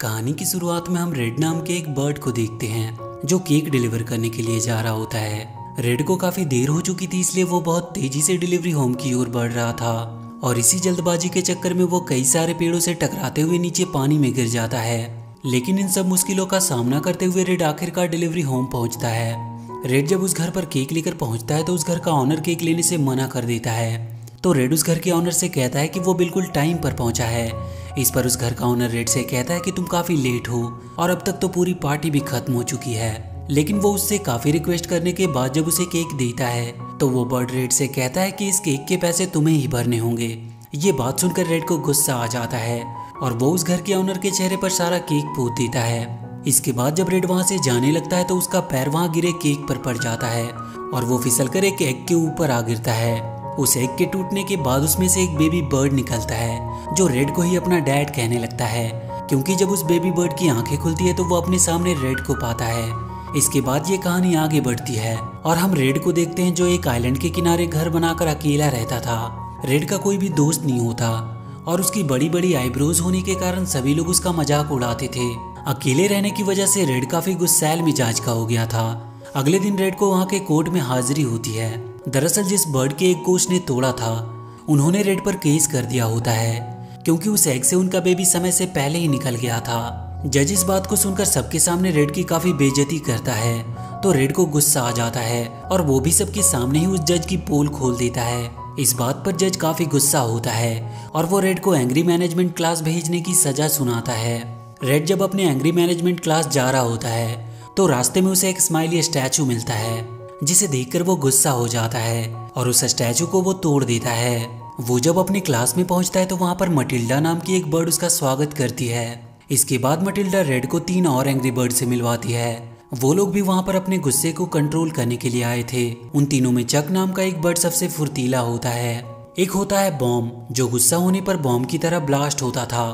कहानी की शुरुआत में हम रेड नाम के एक बर्ड को देखते हैं जो केक डिलीवर करने के लिए जा रहा होता है। रेड को काफी देर हो चुकी थी, इसलिए वो बहुत तेजी से डिलीवरी होम की ओर बढ़ रहा था और इसी जल्दबाजी के चक्कर में वो कई सारे पेड़ों से टकराते हुए नीचे पानी में गिर जाता है। लेकिन इन सब मुश्किलों का सामना करते हुए रेड आखिरकार डिलीवरी होम पहुंचता है। रेड जब उस घर पर केक लेकर पहुंचता है तो उस घर का ऑनर केक लेने से मना कर देता है। तो रेड उस घर के ऑनर से कहता है कि वो बिल्कुल टाइम पर पहुंचा है। इस पर उस घर का ऑनर रेड से कहता है कि तुम काफी लेट हो और अब तक तो पूरी पार्टी भी खत्म हो चुकी है। लेकिन वो उससे काफी रिक्वेस्ट करने के बाद जब उसे केक देता है तो वो बर्ड रेड से कहता है कि इस केक के पैसे तुम्हें ही भरने होंगे। ये बात सुनकर रेड को गुस्सा आ जाता है और वो उस घर के ऑनर के चेहरे पर सारा केक पोत देता है। इसके बाद जब रेड वहां से जाने लगता है तो उसका पैर वहां गिरे केक पर पड़ जाता है और वो फिसलकर एक एग के ऊपर आ गिरता है। उस एग के टूटने के बाद उसमें से एक बेबी बर्ड निकलता है जो रेड को ही अपना डैड कहने लगता है, क्योंकि जब उस बेबी बर्ड की आंखें खुलती है तो वो अपने सामने रेड को पाता है। इसके बाद ये कहानी आगे बढ़ती है और हम रेड को देखते हैं जो एक आइलैंड के किनारे घर बनाकर अकेला रहता था। रेड का कोई भी दोस्त नहीं होता और उसकी बड़ी बड़ी आईब्रोज होने के कारण सभी लोग उसका मजाक उड़ाते थे। अकेले रहने की वजह से रेड काफी गुस्सैल मिजाज का हो गया था। अगले दिन रेड को वहाँ के कोर्ट में हाजिरी होती है। दरअसल जिस बर्ड के एक कोच ने तोड़ा था उन्होंने रेड पर केस कर दिया होता है, क्योंकि उस एग से उनका बेबी समय से पहले ही निकल गया था। जज इस बात को सुनकर सबके सामने रेड की काफी बेइज्जती करता है तो रेड को गुस्सा आ जाता है और वो भी सबके सामने ही उस जज की पोल खोल देता है। इस बात पर जज काफी गुस्सा होता है और वो रेड को एंग्री मैनेजमेंट क्लास भेजने की सजा सुनाता है। रेड जब अपने एंग्री मैनेजमेंट क्लास जा रहा होता है तो रास्ते में उसे एक स्माइली स्टैचू मिलता है जिसे देखकर वो गुस्सा हो जाता है और उस स्टैचू को वो तोड़ देता है। वो जब अपनी क्लास में पहुंचता है तो वहां पर मटिल्डा नाम की एक बर्ड उसका स्वागत करती है। इसके बाद मटिल्डा रेड को 3 और एंग्री बर्ड से मिलवाती है। वो लोग भी वहां पर अपने गुस्से को कंट्रोल करने के लिए आए थे। उन तीनों में चक नाम का एक बर्ड सबसे फुर्तीला होता है। एक होता है बॉम्ब जो गुस्सा होने पर बॉम्ब की तरह ब्लास्ट होता था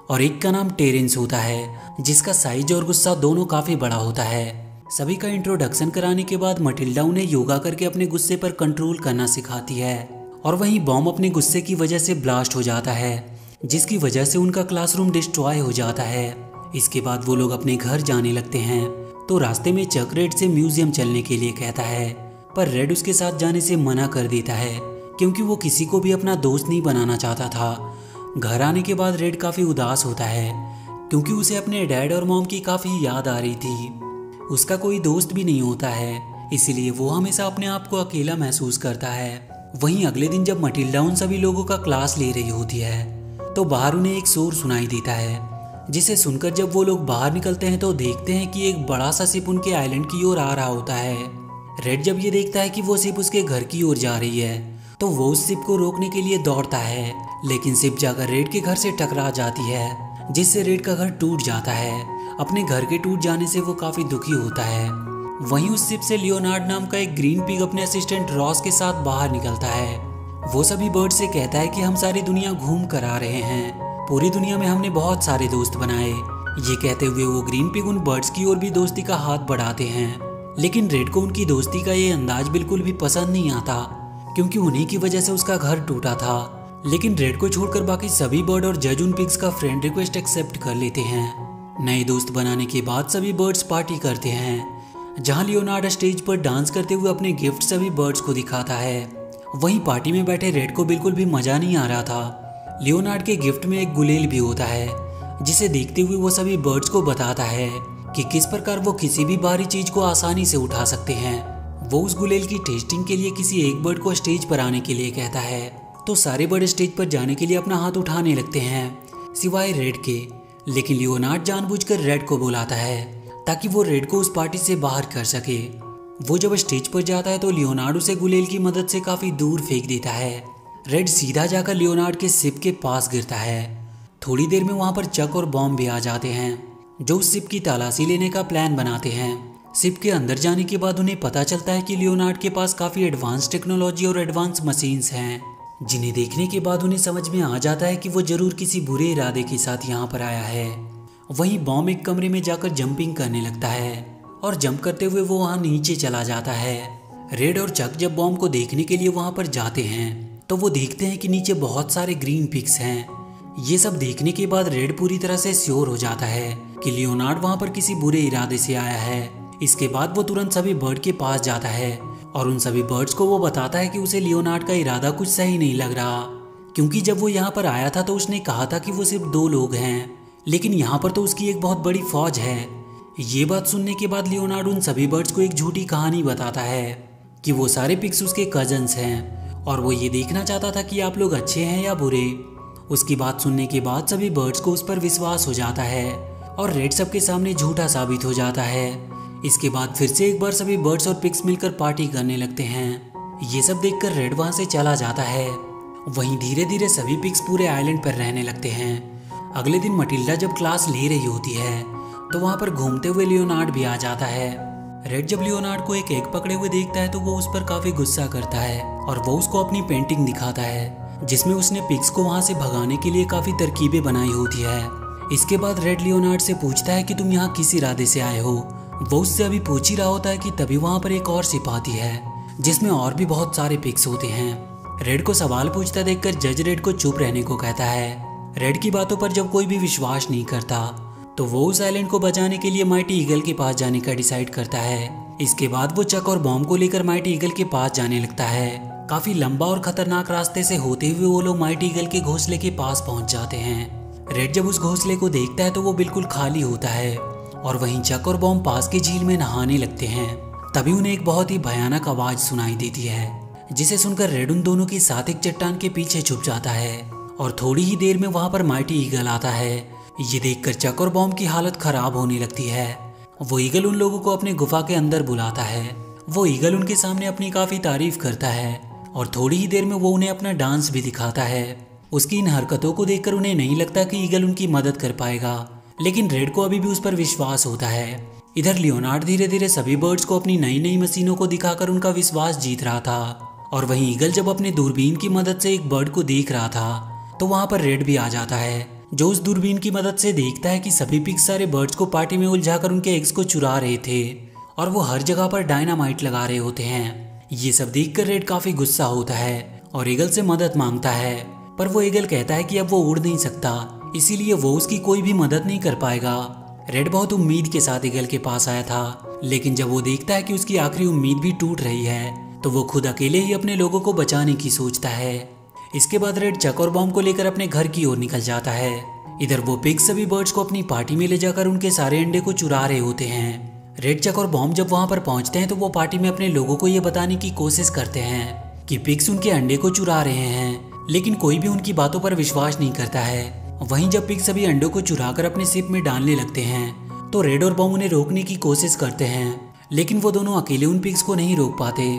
और एक का नाम टेरेंस होता है जिसका साइज और गुस्सा दोनों काफी बड़ा होता है। सभी का इंट्रोडक्शन कराने के बाद मटिल्डा उन्हें योगा करके अपने गुस्से पर कंट्रोल करना सिखाती है और वहीं बॉम्ब अपने गुस्से की वजह से ब्लास्ट हो जाता है जिसकी वजह से उनका क्लासरूम डिस्ट्रॉय हो जाता है। इसके बाद वो लोग अपने घर जाने लगते हैं तो रास्ते में चक रेड से म्यूजियम चलने के लिए कहता है, पर रेड उसके साथ जाने से मना कर देता है क्योंकि वो किसी को भी अपना दोस्त नहीं बनाना चाहता था। घर आने के बाद रेड काफी उदास होता है क्योंकि उसे अपने डैड और मॉम की काफी याद आ रही थी। उसका कोई दोस्त भी नहीं होता है, इसीलिए वो हमेशा अपने आप को अकेला महसूस करता है। वहीं अगले दिन जब मटिल्डा उन सभी लोगों का क्लास ले रही होती है तो बाहर उन्हें एक शोर सुनाई देता है, जिसे सुनकर जब वो लोग बाहर निकलते हैं तो देखते हैं कि एक बड़ा सा शिप उनके आइलैंड की ओर आ रहा होता है। रेड जब ये देखता है कि वो शिप उसके घर की ओर जा रही है तो वो उस शिप को रोकने के लिए दौड़ता है, लेकिन शिप जाकर रेड के घर से टकरा जाती है जिससे रेड का घर टूट जाता है। अपने घर के टूट जाने से वो काफी दुखी होता है। वहीं उस शिप से लियोनार्ड नाम का एक ग्रीन पिग अपने असिस्टेंट रॉस के साथ बाहर निकलता है। वो सभी बर्ड से कहता है कि हम सारी दुनिया घूम कर आ रहे हैं, पूरी दुनिया में हमने बहुत सारे दोस्त बनाए। ये कहते हुए वो ग्रीन पिग उन बर्ड्स की ओर भी दोस्ती का हाथ बढ़ाते हैं, लेकिन रेड को उनकी दोस्ती का ये अंदाज बिल्कुल भी पसंद नहीं आता क्योंकि उन्हीं की वजह से उसका घर टूटा था। लेकिन रेड को छोड़कर बाकी सभी बर्ड और जज उन पिग्स का फ्रेंड रिक्वेस्ट एक्सेप्ट कर लेते हैं। नए दोस्त बनाने के बाद सभी बर्ड्स पार्टी करते हैं, जहां लियोनार्ड स्टेज पर डांस करते हुए अपने गिफ्ट सभी बर्ड्स को दिखाता है। वहीं पार्टी में बैठे रेड को बिल्कुल भी मजा नहीं आ रहा था। लियोनार्ड के गिफ्ट में एक गुलेल भी होता है जिसे देखते हुए वो सभी बर्ड्स को बताता है कि किस प्रकार वो किसी भी भारी चीज को आसानी से उठा सकते हैं। वो उस गुलेल की टेस्टिंग के लिए किसी एक बर्ड को स्टेज पर आने के लिए कहता है तो सारे बर्ड स्टेज पर जाने के लिए अपना हाथ उठाने लगते हैं सिवाय रेड के। लेकिन लियोनार्ड जानबूझकर रेड को बुलाता है ताकि वो रेड को उस पार्टी से बाहर कर सके। वो जब स्टेज पर जाता है तो लियोनार्ड उसे गुलेल की मदद से काफी दूर फेंक देता है। रेड सीधा जाकर लियोनार्ड के शिप के पास गिरता है। थोड़ी देर में वहां पर चक और बॉम्ब भी आ जाते हैं जो उस शिप की तलाशी लेने का प्लान बनाते हैं। शिप के अंदर जाने के बाद उन्हें पता चलता है कि लियोनार्ड के पास काफी एडवांस टेक्नोलॉजी और एडवांस मशीन्स हैं, जिन्हें देखने के बाद उन्हें समझ में आ जाता है कि वो जरूर किसी बुरे इरादे के साथ यहाँ पर आया है। वहीं बॉम्ब एक कमरे में जाकर जंपिंग करने लगता है और जंप करते हुए वो वहाँ नीचे चला जाता है। रेड और चक जब बॉम्ब को देखने के लिए वहाँ पर जाते हैं तो वो देखते हैं कि नीचे बहुत सारे ग्रीन पिग्स हैं। ये सब देखने के बाद रेड पूरी तरह से श्योर हो जाता है कि लियोनार्ड वहाँ पर किसी बुरे इरादे से आया है। इसके बाद वो तुरंत सभी बर्ड के पास जाता है और उन सभी बर्ड्स को वो बताता है कि उसे लियोनार्ड का इरादा कुछ सही नहीं लग रहा, क्योंकि जब वो यहाँ पर आया था तो उसने कहा था कि वो सिर्फ 2 लोग हैं, लेकिन यहाँ पर तो उसकी एक बहुत बड़ी फौज है। ये बात सुनने के बाद लियोनार्ड उन सभी बर्ड्स को एक झूठी कहानी बताता है कि वो सारे पिग्स उसके कजन्स हैं और वो ये देखना चाहता था कि आप लोग अच्छे हैं या बुरे। उसकी बात सुनने के बाद सभी बर्ड्स को उस पर विश्वास हो जाता है और रेड सबके सामने झूठा साबित हो जाता है। इसके बाद फिर से एक बार सभी बर्ड्स और पिग्स मिलकर पार्टी करने लगते हैं। ये सब देखकर रेड वहाँ से चला जाता है। वहीं धीरे धीरे सभी पिग्स पूरे आइलैंड पर रहने लगते हैं। अगले दिन मटिल्डा जब क्लास ले रही होती है तो वहाँ पर घूमते हुए लियोनार्ड भी आ जाता है। रेड जब लियोनार्ड को एक एग पकड़े हुए देखता है तो वो उस पर काफी गुस्सा करता है और वो उसको अपनी पेंटिंग दिखाता है जिसमें उसने पिग्स को वहाँ से भगाने के लिए काफी तरकीबें बनाई होती है। इसके बाद रेड लियोनार्ड से पूछता है कि तुम यहाँ किस इरादे से आए हो। वो उससे अभी पूछ ही रहा होता है कि तभी वहाँ पर एक और शिप आती है जिसमें और भी बहुत सारे पिग्स होते हैं। रेड को सवाल पूछता देखकर जज रेड को चुप रहने को कहता है। रेड की बातों पर जब कोई भी विश्वास नहीं करता तो वो उस आइलैंड को बचाने के लिए माइटी ईगल के पास जाने का डिसाइड करता है। इसके बाद वो चक और बॉम्ब को लेकर माइटी ईगल के पास जाने लगता है। काफी लंबा और खतरनाक रास्ते से होते हुए वो लोग माइटी ईगल के घोंसले के पास पहुंच जाते हैं। रेड जब उस घोंसले को देखता है तो वो बिल्कुल खाली होता है और वहीं चक और बॉम्ब पास की झील में नहाने लगते हैं। तभी उन्हें एक बहुत ही भयानक आवाज सुनाई देती है जिसे सुनकर रेड उन दोनों के साथ एक चट्टान के पीछे छुप जाता है और थोड़ी ही देर में वहां पर माइटी ईगल आता है। ये देखकर चक और बॉम्ब की हालत खराब होने लगती है। वो ईगल उन लोगों को अपने गुफा के अंदर बुलाता है। वो ईगल उनके सामने अपनी काफी तारीफ करता है और थोड़ी ही देर में वो उन्हें अपना डांस भी दिखाता है। उसकी इन हरकतों को देखकर उन्हें नहीं लगता कि ईगल उनकी मदद कर पाएगा, लेकिन रेड को अभी भी उस पर विश्वास होता है। इधर लियोनार्ड धीरे धीरे सभी बर्ड्स को अपनी नई नई मशीनों को दिखाकर उनका विश्वास जीत रहा था और वहीं ईगल जब अपने दूरबीन की मदद से एक बर्ड को देख रहा था तो वहां पर रेड भी आ जाता है, जो उस दूरबीन की मदद से देखता है कि सभी पिग्स सारे बर्ड्स को पार्टी में उलझाकर उनके एग्स को चुरा रहे थे और वो हर जगह पर डायनामाइट लगा रहे होते हैं। ये सब देखकर रेड काफी गुस्सा होता है और ईगल से मदद मांगता है, पर वो ईगल कहता है कि अब वो उड़ नहीं सकता, इसीलिए वो उसकी कोई भी मदद नहीं कर पाएगा। रेड बहुत उम्मीद के साथ ईगल के पास आया था, लेकिन जब वो देखता है कि उसकी आखिरी उम्मीद भी टूट रही है तो वो खुद अकेले ही अपने लोगों को बचाने की सोचता है। इसके बाद रेड चक और बॉम्ब को लेकर अपने घर की ओर निकल जाता है। इधर वो पिग्स सभी बर्ड्स को अपनी पार्टी में ले जाकर उनके सारे अंडे को चुरा रहे होते हैं। रेड, चक और बॉम्ब जब वहां पर पहुंचते हैं तो वो पार्टी में अपने लोगों को ये बताने की कोशिश करते हैं कि पिग्स उनके अंडे को चुरा रहे हैं, लेकिन कोई भी उनकी बातों पर विश्वास नहीं करता है। वहीं जब पिग्स सभी अंडों को चुराकर अपने शिप में डालने लगते हैं तो रेड और बॉम्ब उन्हें रोकने की कोशिश करते हैं, लेकिन वो दोनों अकेले उन पिग्स को नहीं रोक पाते।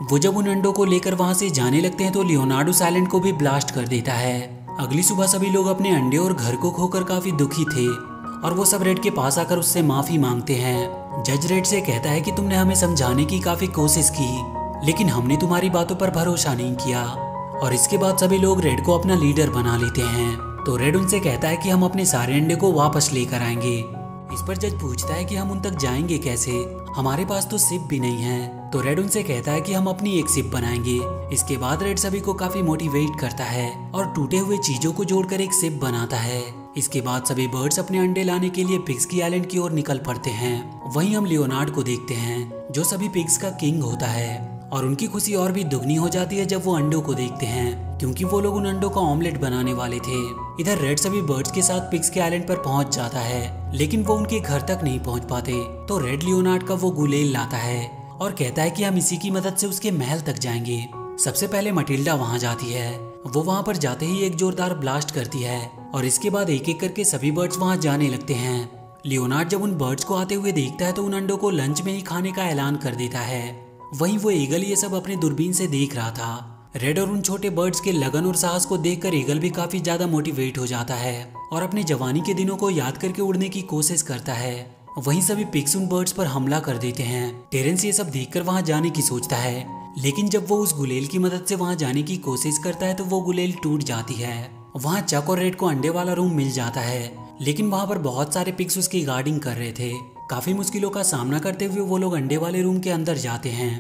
वो जब उन अंडों को लेकर वहां से जाने लगते हैं तो लियोनार्ड उस आइलैंड को भी ब्लास्ट कर देता है। अगली सुबह सभी लोग अपने अंडे और घर को खोकर काफी दुखी थे और वो सब रेड के पास आकर उससे माफी मांगते हैं। जज रेड से कहता है कि तुमने हमें समझाने की काफी कोशिश की, लेकिन हमने तुम्हारी बातों पर भरोसा नहीं किया। और इसके बाद सभी लोग रेड को अपना लीडर बना लेते हैं। तो रेड उनसे कहता है कि हम अपने सारे अंडे को वापस लेकर आएंगे। इस पर जज पूछता है कि हम उन तक जाएंगे कैसे, हमारे पास तो शिप भी नहीं है। तो रेड उनसे कहता है कि हम अपनी एक शिप बनाएंगे। इसके बाद रेड सभी को काफी मोटिवेट करता है और टूटे हुए चीजों को जोड़कर एक शिप बनाता है। इसके बाद सभी बर्ड्स अपने अंडे लाने के लिए पिग्स की आइलैंड की ओर निकल पड़ते हैं। वहीं हम लियोनार्ड को देखते हैं जो सभी पिग्स का किंग होता है, और उनकी खुशी और भी दुगनी हो जाती है जब वो अंडों को देखते हैं, क्योंकि वो लोग उन अंडों का ऑमलेट बनाने वाले थे। इधर रेड सभी बर्ड्स के साथ पिग्स के आइलैंड पर पहुंच जाता है, लेकिन वो उनके घर तक नहीं पहुंच पाते। तो रेड लियोनार्ड का वो गुलेल लाता है और कहता है कि हम इसी की मदद से उसके महल तक जाएंगे। सबसे पहले मटिल्डा वहां जाती है। वो वहां पर जाते ही एक जोरदार ब्लास्ट करती है और इसके बाद एक एक करके सभी बर्ड्स वहां जाने लगते हैं। लियोनार्ड जब उन बर्ड्स को आते हुए देखता है तो उन अंडों को लंच में ही खाने का ऐलान कर देता है। वहीं वो ईगल ये सब अपने दूरबीन से देख रहा था। रेड और उन छोटे बर्ड्स के लगन और साहस को देखकर ईगल भी काफी ज्यादा मोटिवेट हो जाता है और अपने जवानी के दिनों को याद करके उड़ने की कोशिश करता है। वहीं सभी पिग्स उन बर्ड्स पर हमला कर देते हैं। टेरेंस ये सब देखकर वहां जाने की सोचता है, लेकिन जब वो उस गुलेल की मदद से वहां जाने की कोशिश करता है तो वो गुलेल टूट जाती है। वहां चक और रेड को अंडे वाला रूम मिल जाता है, लेकिन वहां पर बहुत सारे पिग्स उसकी गार्डिंग कर रहे थे। काफी मुश्किलों का सामना करते हुए वो लोग अंडे वाले रूम के अंदर जाते हैं,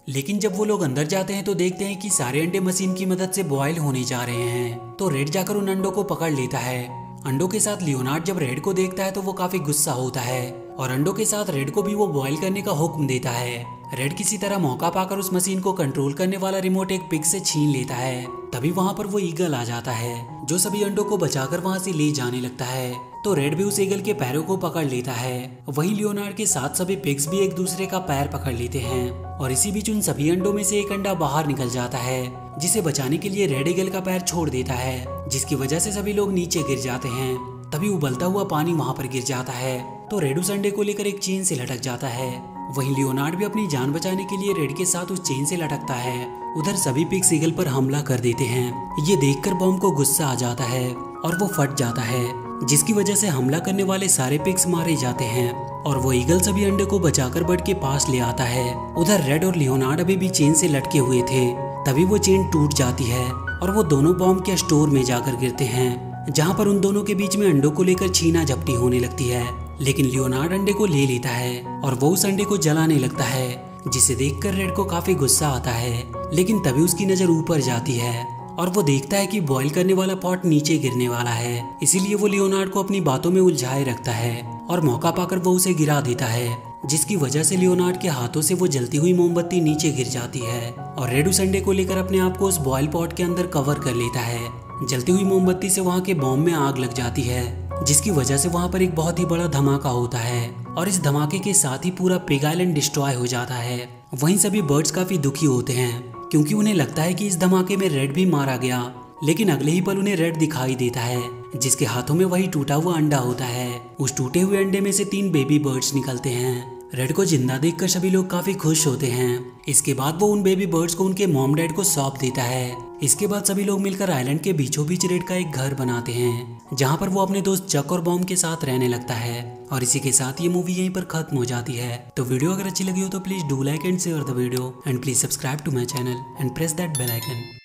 लेकिन जब वो लोग अंदर जाते हैं तो देखते हैं कि सारे अंडे मशीन की मदद से बॉयल होने जा रहे हैं। तो रेड जाकर उन अंडों को पकड़ लेता है। अंडों के साथ लियोनार्ड जब रेड को देखता है तो वो काफी गुस्सा होता है और अंडों के साथ रेड को भी वो बॉयल करने का हुक्म देता है। रेड किसी तरह मौका पाकर उस मशीन को कंट्रोल करने वाला रिमोट एक पिग से छीन लेता है। तभी वहाँ पर वो ईगल आ जाता है जो सभी अंडों को बचाकर वहाँ से ले जाने लगता है। तो रेड भी उस ईगल के पैरों को पकड़ लेता है। वहीं लियोनार्ड के साथ सभी पिग्स भी एक दूसरे का पैर पकड़ लेते हैं और इसी बीच उन सभी अंडों में से एक अंडा बाहर निकल जाता है, जिसे बचाने के लिए रेड ईगल का पैर छोड़ देता है, जिसकी वजह से सभी लोग नीचे गिर जाते हैं। तभी उबलता हुआ पानी वहाँ पर गिर जाता है। तो रेड उस अंडे को लेकर एक चेन से लटक जाता है। वहीं लियोनार्ड भी अपनी जान बचाने के लिए रेड के साथ उस चेन से लटकता है। उधर सभी पिग्स ईगल पर हमला कर देते हैं। ये देखकर बॉम्ब को गुस्सा आ जाता है और वो फट जाता है, जिसकी वजह से हमला करने वाले सारे पिग्स मारे जाते हैं और वो ईगल सभी अंडे को बचाकर बर्ड के पास ले आता है। उधर रेड और लियोनार्ड अभी भी चेन से लटके हुए थे। तभी वो चेन टूट जाती है और वो दोनों बॉम्ब के स्टोर में जाकर गिरते हैं, जहाँ पर उन दोनों के बीच में अंडों को लेकर छीना झपटी होने लगती है। लेकिन लियोनार्ड अंडे को ले लेता है और वो उस अंडे को जलाने लगता है, जिसे देखकर रेड को काफी गुस्सा आता है। लेकिन तभी उसकी नजर ऊपर जाती है और वो देखता है कि बॉईल करने वाला पॉट नीचे गिरने वाला है। इसीलिए वो लियोनार्ड को अपनी बातों में उलझाए रखता है और मौका पाकर वो उसे गिरा देता है, जिसकी वजह से लियोनार्ड के हाथों से वो जलती हुई मोमबत्ती नीचे गिर जाती है और रेड उस अंडे को लेकर अपने आप को उस बॉयल पॉट के अंदर कवर कर लेता है। जलती हुई मोमबत्ती से वहाँ के बॉम्ब में आग लग जाती है, जिसकी वजह से वहाँ पर एक बहुत ही बड़ा धमाका होता है और इस धमाके के साथ ही पूरा पिग आइलैंड डिस्ट्रॉय हो जाता है। वहीं सभी बर्ड्स काफी दुखी होते हैं क्योंकि उन्हें लगता है कि इस धमाके में रेड भी मारा गया। लेकिन अगले ही पल उन्हें रेड दिखाई देता है, जिसके हाथों में वही टूटा हुआ अंडा होता है। उस टूटे हुए अंडे में से 3 बेबी बर्ड्स निकलते हैं। रेड को जिंदा देखकर सभी लोग काफी खुश होते हैं। इसके बाद वो उन बेबी बर्ड्स को उनके मॉम डैड को सौंप देता है। इसके बाद सभी लोग मिलकर आइलैंड के बीचों बीच रेड का एक घर बनाते हैं, जहाँ पर वो अपने दोस्त चक और बॉम्ब के साथ रहने लगता है। और इसी के साथ ये मूवी यहीं पर खत्म हो जाती है। तो वीडियो अगर अच्छी लगी हो तो please do like and share the video and please subscribe to my channel and press that bell icon.